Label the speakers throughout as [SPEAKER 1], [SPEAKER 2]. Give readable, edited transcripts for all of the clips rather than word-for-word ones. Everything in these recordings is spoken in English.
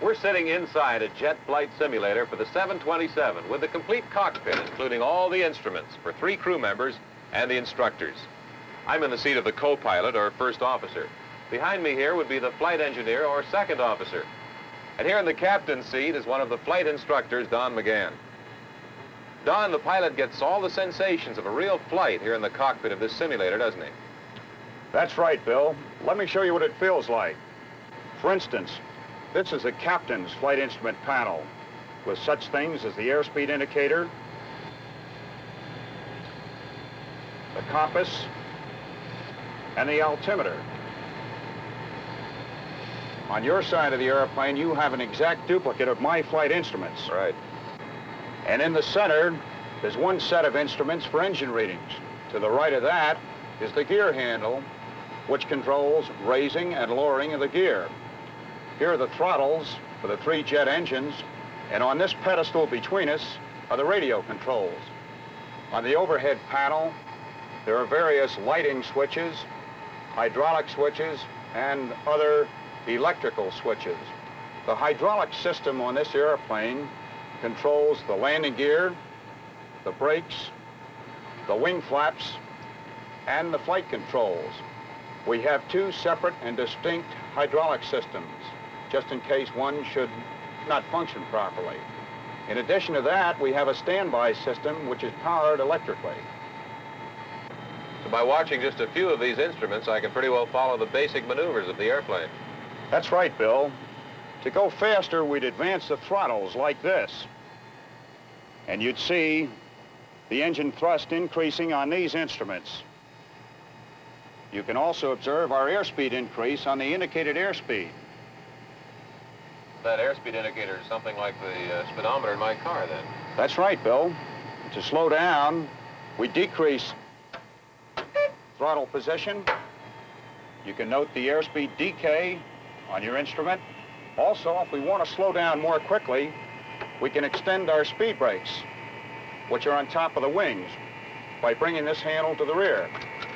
[SPEAKER 1] We're sitting inside a jet flight simulator for the 727 with the complete cockpit, including all the instruments for 3 crew members and the instructors. I'm in the seat of the co-pilot or first officer. Behind me here would be the flight engineer or second officer. And here in the captain's seat is one of the flight instructors, Don McGann. Don, the pilot gets all the sensations of a real flight here in the cockpit of this simulator, doesn't he?
[SPEAKER 2] That's right, Bill. Let me show you what it feels like. For instance, this is a captain's flight instrument panel with such things as the airspeed indicator, the compass, and the altimeter. On your side of the airplane, you have an exact duplicate of my flight instruments.
[SPEAKER 1] Right.
[SPEAKER 2] And in the center, there's one set of instruments for engine readings. To the right of that is the gear handle, which controls raising and lowering of the gear. Here are the throttles for the 3 jet engines, and on this pedestal between us are the radio controls. On the overhead panel, there are various lighting switches, hydraulic switches, and other electrical switches. The hydraulic system on this airplane controls the landing gear, the brakes, the wing flaps, and the flight controls. We have 2 separate and distinct hydraulic systems, just in case one should not function properly. In addition to that, we have a standby system which is powered electrically.
[SPEAKER 1] So by watching just a few of these instruments, I can pretty well follow the basic maneuvers of the airplane.
[SPEAKER 2] That's right, Bill. To go faster, we'd advance the throttles like this. And you'd see the engine thrust increasing on these instruments. You can also observe our airspeed increase on the indicated airspeed.
[SPEAKER 1] That airspeed indicator is something like the speedometer in my car, then.
[SPEAKER 2] That's right, Bill. To slow down, we decrease throttle position. You can note the airspeed decay on your instrument. Also, if we want to slow down more quickly, we can extend our speed brakes, which are on top of the wings, by bringing this handle to the rear.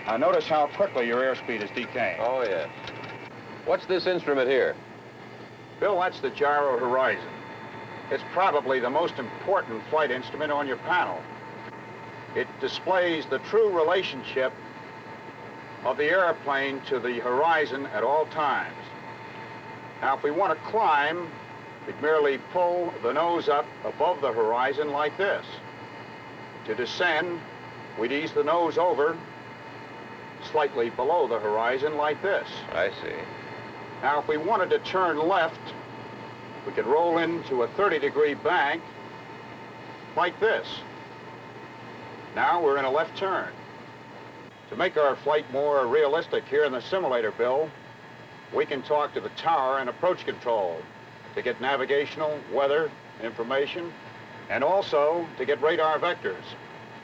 [SPEAKER 2] Now notice how quickly your airspeed is decaying.
[SPEAKER 1] Oh, yes. What's this instrument here?
[SPEAKER 2] Bill, that's the gyro horizon. It's probably the most important flight instrument on your panel. It displays the true relationship of the airplane to the horizon at all times. Now, if we want to climb, we'd merely pull the nose up above the horizon like this. To descend, we'd ease the nose over slightly below the horizon like this.
[SPEAKER 1] I see.
[SPEAKER 2] Now, if we wanted to turn left, we could roll into a 30-degree bank like this. Now we're in a left turn. To make our flight more realistic here in the simulator, Bill, we can talk to the tower and approach control to get navigational, weather information, and also to get radar vectors.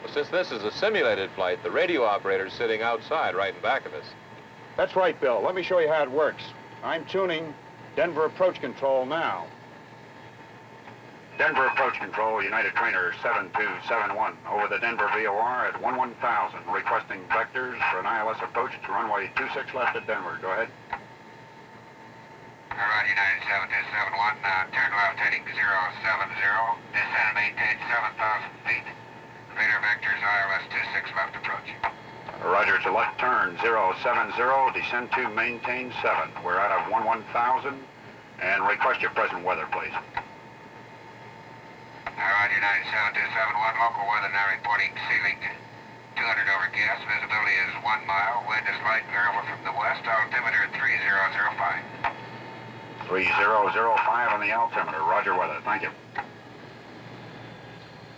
[SPEAKER 1] Well, since this is a simulated flight, the radio operator's sitting outside right in back of us.
[SPEAKER 2] That's right, Bill. Let me show you how it works. I'm tuning Denver approach control now. Denver approach control, United Trainer 7271, over the Denver VOR at 11,000, requesting vectors for an ILS approach to runway 26 left at Denver. Go ahead.
[SPEAKER 3] All right, United 7271, turn left heading 070, descend and maintain 7,000 feet. Radar vectors ILS 26 left approach.
[SPEAKER 2] Roger, to left turn 070, descend to maintain 7. We're out of 11,000, and request your present weather, please.
[SPEAKER 3] All right, United 7271, local weather now reporting ceiling 200 overcast, visibility is 1 mile, wind is light variable from the west, altimeter 3005.
[SPEAKER 2] 3005 on the altimeter, roger weather, thank you.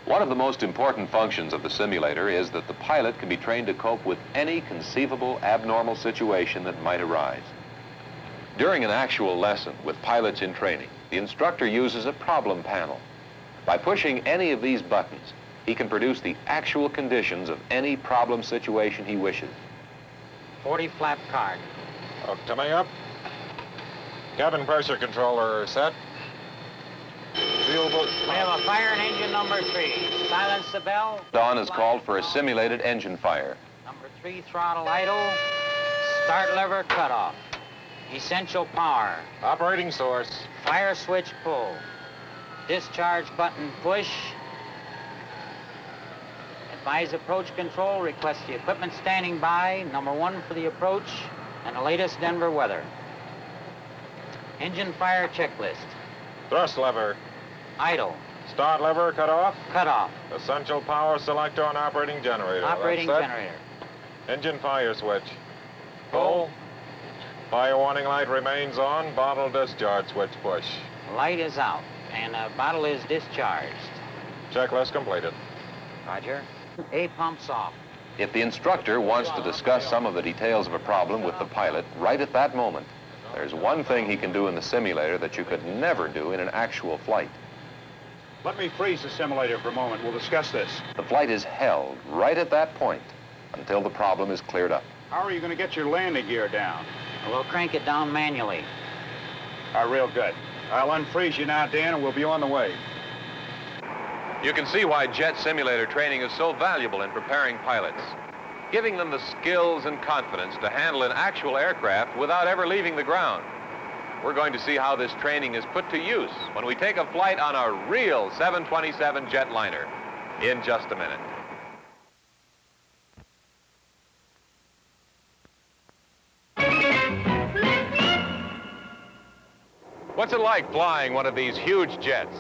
[SPEAKER 1] One of the most important functions of the simulator is that the pilot can be trained to cope with any conceivable abnormal situation that might arise. During an actual lesson with pilots in training, the instructor uses a problem panel. By pushing any of these buttons, he can produce the actual conditions of any problem situation he wishes.
[SPEAKER 4] 40 flap card.
[SPEAKER 5] Coming up. Cabin pressure controller set. Fuel book.
[SPEAKER 4] We have a fire in engine number 3. Silence the bell.
[SPEAKER 1] Don is called for a simulated engine fire.
[SPEAKER 4] Number 3, throttle idle. Start lever cut off. Essential power.
[SPEAKER 5] Operating source.
[SPEAKER 4] Fire switch pull. Discharge button push. Advise approach control. Request the equipment standing by. Number 1 for the approach and the latest Denver weather. Engine fire checklist.
[SPEAKER 5] Thrust lever.
[SPEAKER 4] Idle.
[SPEAKER 5] Start lever cut off.
[SPEAKER 4] Cut off.
[SPEAKER 5] Essential power selector on operating generator.
[SPEAKER 4] Operating
[SPEAKER 5] That's set.
[SPEAKER 4] generator.
[SPEAKER 5] Engine fire switch. Pull. Fire warning light remains on. Bottle discharge switch push.
[SPEAKER 4] Light is out and bottle is discharged.
[SPEAKER 5] Checklist completed.
[SPEAKER 4] Roger. A pumps off.
[SPEAKER 1] If the instructor wants to discuss some of the details of a problem with the pilot right at that moment, there's one thing he can do in the simulator that you could never do in an actual flight.
[SPEAKER 2] Let me freeze the simulator for a moment. We'll discuss this.
[SPEAKER 1] The flight is held right at that point until the problem is cleared up.
[SPEAKER 2] How are you going to get your landing gear down?
[SPEAKER 4] We'll crank it down manually.
[SPEAKER 2] Real good. I'll unfreeze you now, Dan, and we'll be on the way.
[SPEAKER 1] You can see why jet simulator training is so valuable in preparing pilots, giving them the skills and confidence to handle an actual aircraft without ever leaving the ground. We're going to see how this training is put to use when we take a flight on a real 727 jetliner in just a minute. What's it like flying one of these huge jets?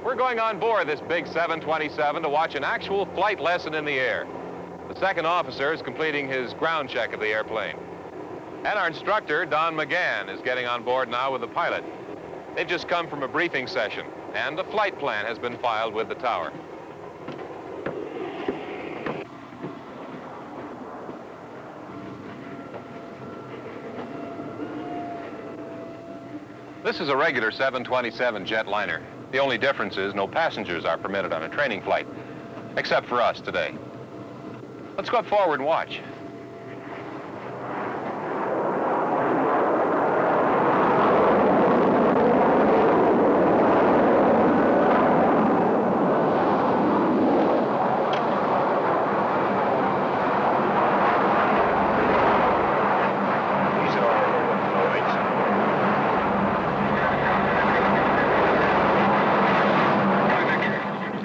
[SPEAKER 1] We're going on board this big 727 to watch an actual flight lesson in the air. The second officer is completing his ground check of the airplane. And our instructor, Don McGann, is getting on board now with the pilot. They've just come from a briefing session, and the flight plan has been filed with the tower. This is a regular 727 jetliner. The only difference is no passengers are permitted on a training flight, except for us today. Let's go up forward and watch.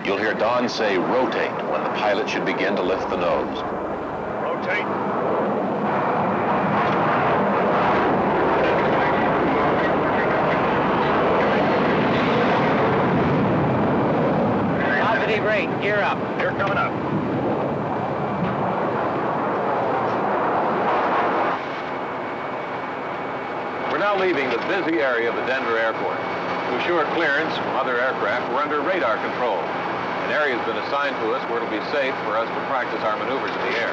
[SPEAKER 1] You'll hear Don say rotate when the pilot should begin to lift the nose.
[SPEAKER 2] Rotate.
[SPEAKER 4] Positive rate. Gear up.
[SPEAKER 2] You're coming up.
[SPEAKER 1] We're now leaving the busy area of the Denver airport. To assure clearance from other aircraft, we're under radar control. An area has been assigned to us where it'll be safe for us to practice our maneuvers in the air.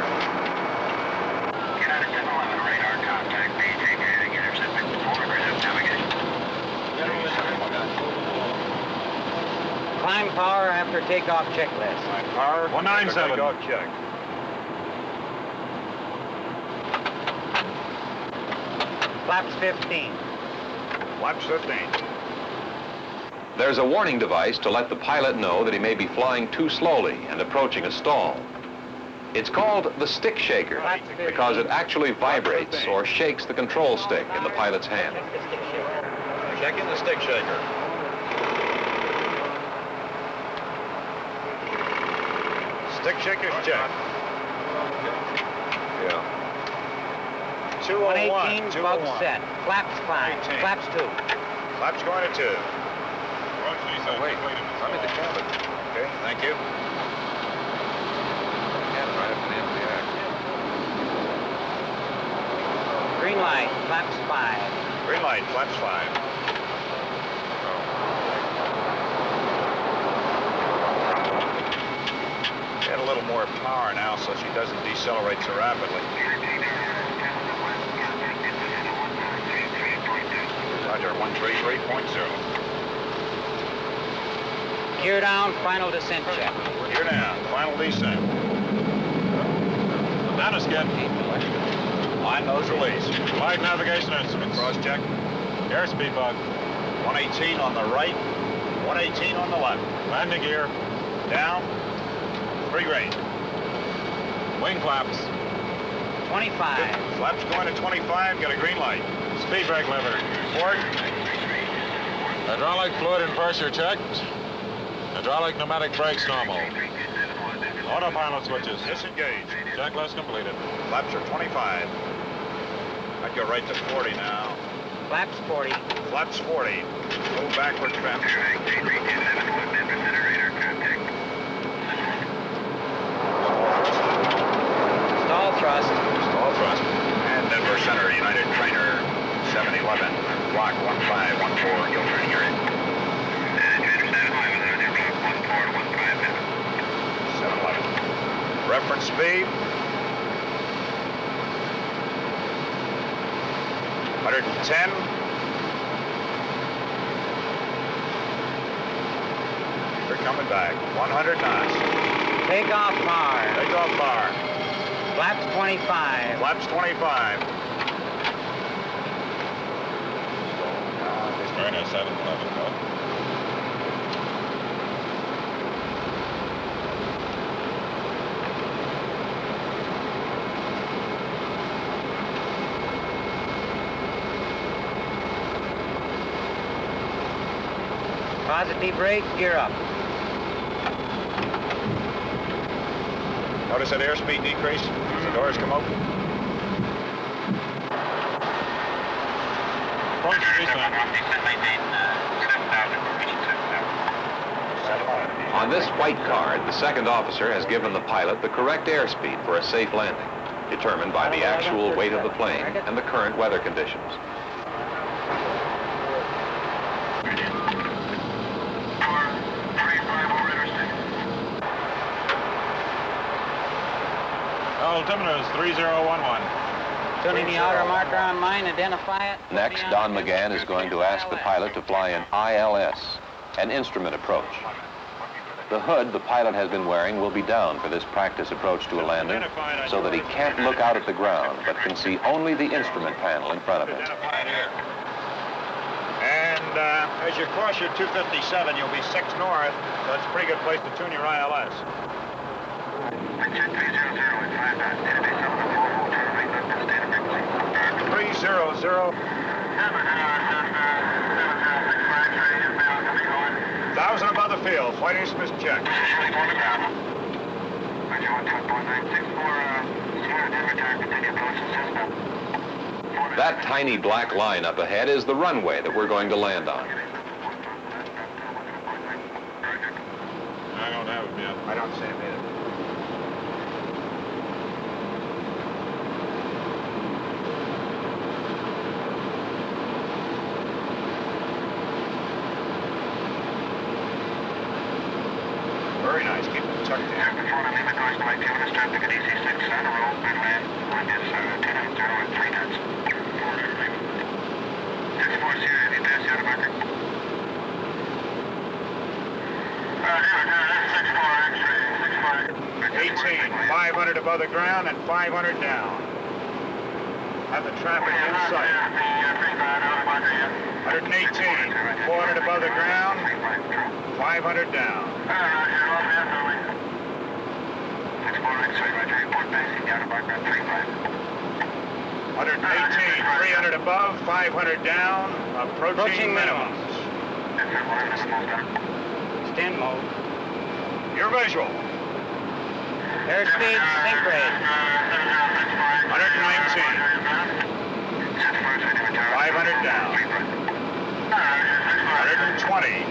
[SPEAKER 3] United 1011, radar contact, BJ heading, intercept 54, resume navigation.
[SPEAKER 4] Climb power after takeoff checklist.
[SPEAKER 2] Power.
[SPEAKER 5] 197.
[SPEAKER 2] Takeoff check.
[SPEAKER 4] Flaps 15.
[SPEAKER 2] Flaps 15.
[SPEAKER 1] There's a warning device to let the pilot know that he may be flying too slowly and approaching a stall. It's called the stick shaker because it actually vibrates or shakes the control stick in the pilot's hand.
[SPEAKER 2] Checking the stick shaker. Stick shaker's check.
[SPEAKER 1] Yeah.
[SPEAKER 2] 201.
[SPEAKER 4] 118, bug set. Flaps 5.
[SPEAKER 2] 18.
[SPEAKER 4] Flaps 2.
[SPEAKER 2] Flaps going to 2.
[SPEAKER 1] Oh, wait. I'm in the cabin.
[SPEAKER 2] Okay, thank you.
[SPEAKER 1] Cabin right up to the end of the act.
[SPEAKER 4] Green light. Flaps 5.
[SPEAKER 2] Green light, flaps 5. Get a little more power now so she doesn't decelerate so rapidly. Roger, 133.0.
[SPEAKER 4] Gear down. Final descent check.
[SPEAKER 2] Gear down, final descent.
[SPEAKER 5] Banana skid.
[SPEAKER 2] Line nose release.
[SPEAKER 5] Flight navigation instruments.
[SPEAKER 2] Cross check.
[SPEAKER 5] Airspeed bug.
[SPEAKER 2] 118 on the right, 118 on the left.
[SPEAKER 5] Landing gear.
[SPEAKER 2] Down, 3 grade.
[SPEAKER 5] Wing flaps.
[SPEAKER 4] 25.
[SPEAKER 2] Flaps going to 25, got a green light.
[SPEAKER 5] Speed brake lever.
[SPEAKER 2] Port.
[SPEAKER 5] Hydraulic fluid and pressure checked. Hydraulic pneumatic brakes normal. Autopilot switches.
[SPEAKER 2] Disengage.
[SPEAKER 5] Checklist completed.
[SPEAKER 2] Flaps are 25. I'd go right to 40 now.
[SPEAKER 4] Flaps 40.
[SPEAKER 2] Flaps 40. Go backward trim.
[SPEAKER 4] Stall thrust.
[SPEAKER 2] Stall thrust. And Denver Center, United Trainer, 711. Block 1514, you'll turn your in. 711. Reference speed. 110. We're coming back. 100 knots.
[SPEAKER 4] Takeoff bar.
[SPEAKER 2] Takeoff bar.
[SPEAKER 4] Flaps 25.
[SPEAKER 2] Flaps 25.
[SPEAKER 5] Trainer 711. Go.
[SPEAKER 4] Positive brake, gear up.
[SPEAKER 2] Notice that airspeed decrease as the doors come open.
[SPEAKER 5] Approach descent.
[SPEAKER 1] On this white card, the second officer has given the pilot the correct airspeed for a safe landing, determined by the actual weight of the plane and the current weather conditions.
[SPEAKER 5] Altimeter is 3011.
[SPEAKER 4] Tuning the outer marker on mine, identify it.
[SPEAKER 1] Next, Don McGann is going to ask the pilot to fly an ILS, an instrument approach. The hood the pilot has been wearing will be down for this practice approach to a landing, so that he can't look out at the ground, but can see only the instrument panel in front of him.
[SPEAKER 2] And as you cross your 257, you'll be 6 north, so it's a pretty good place to tune your ILS. 300. 1,000 above the field. Flight instruments check.
[SPEAKER 1] That tiny black line up ahead is the runway that we're going to land on.
[SPEAKER 5] I don't have it yet.
[SPEAKER 2] I don't see him either. Very nice. Keep it tucked in. $18, 500 above the ground and 500 down. Have the traffic in sight. 118, 400 above the ground, 500 down. 118, 300 above, 500 down, approaching minimums.
[SPEAKER 4] Extend mode.
[SPEAKER 2] Your visual.
[SPEAKER 4] Airspeed, sync rate.
[SPEAKER 2] 119. 500 down. 120.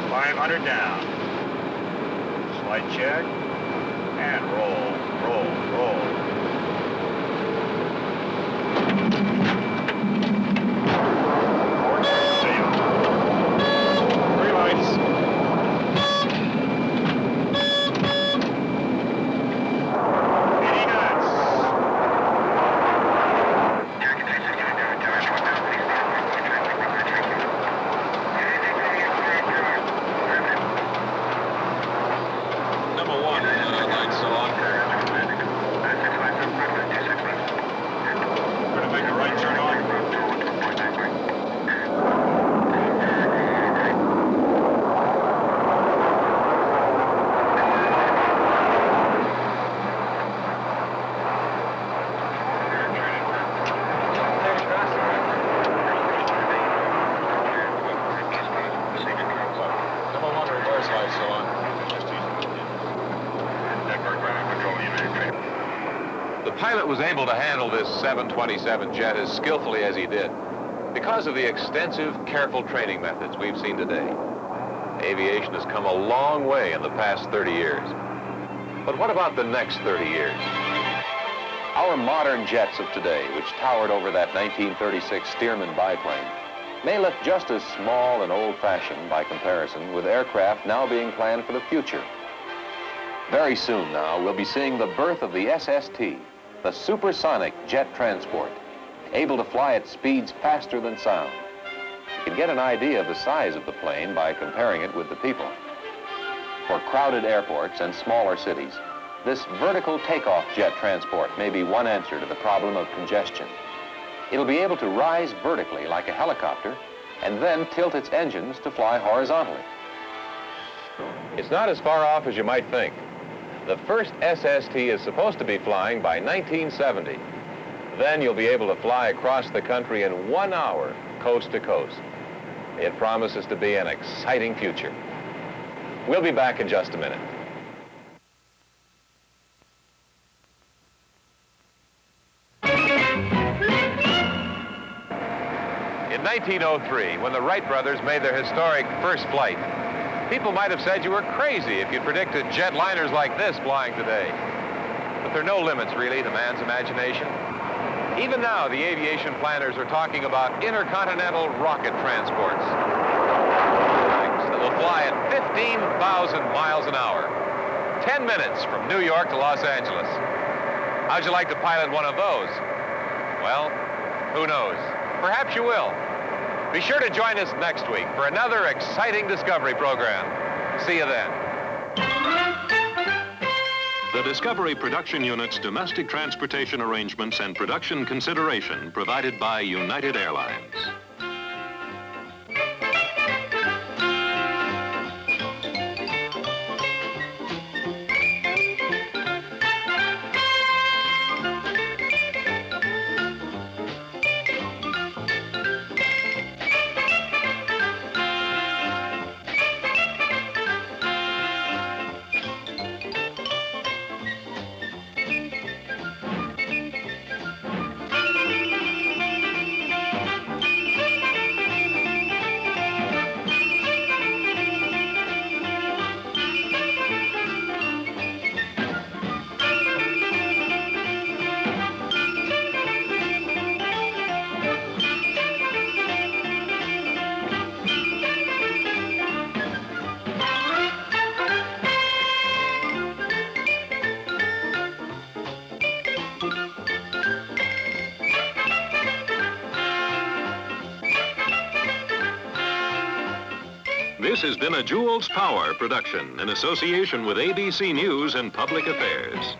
[SPEAKER 2] 500 down. Slight check. And roll, roll, roll. Port seal. 3 lights.
[SPEAKER 1] pilot was able to handle this 727 jet as skillfully as he did because of the extensive, careful training methods we've seen today. Aviation has come a long way in the past 30 years. But what about the next 30 years? Our modern jets of today, which towered over that 1936 Stearman biplane, may look just as small and old-fashioned by comparison with aircraft now being planned for the future. Very soon now, we'll be seeing the birth of the SST, the supersonic jet transport, able to fly at speeds faster than sound. You can get an idea of the size of the plane by comparing it with the people. For crowded airports and smaller cities, this vertical takeoff jet transport may be one answer to the problem of congestion. It'll be able to rise vertically like a helicopter and then tilt its engines to fly horizontally. It's not as far off as you might think. The first SST is supposed to be flying by 1970. Then you'll be able to fly across the country in 1 hour, coast to coast. It promises to be an exciting future. We'll be back in just a minute. In 1903, when the Wright brothers made their historic first flight, people might have said you were crazy if you predicted jetliners like this flying today. But there are no limits, really, to man's imagination. Even now, the aviation planners are talking about intercontinental rocket transports that will fly at 15,000 miles an hour, 10 minutes from New York to Los Angeles. How'd you like to pilot one of those? Well, who knows? Perhaps you will. Be sure to join us next week for another exciting Discovery program. See you then.
[SPEAKER 6] The Discovery Production Unit's domestic transportation arrangements and production consideration provided by United Airlines. This has been a Jules Power production in association with ABC News and Public Affairs.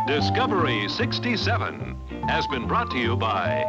[SPEAKER 6] Discovery 67 has been brought to you by